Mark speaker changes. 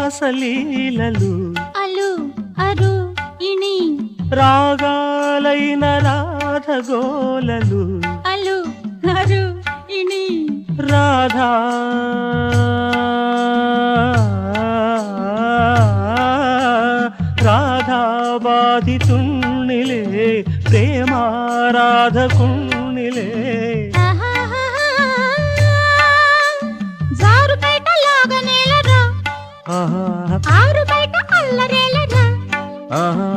Speaker 1: రాగారంతరాసలీలలు
Speaker 2: అలు అరు ఇణి
Speaker 1: రాగాలైన రాధగోలలు
Speaker 2: అలు అరు ఇణి
Speaker 1: రాధా రాధాబాధితుణ్ణిలే ప్రేమారాధకుణ్ణిలే
Speaker 2: జారు బయట లాగనేలరా
Speaker 1: ఆహా
Speaker 2: ఆరు బయట అల్లరేలరా
Speaker 1: ఆహా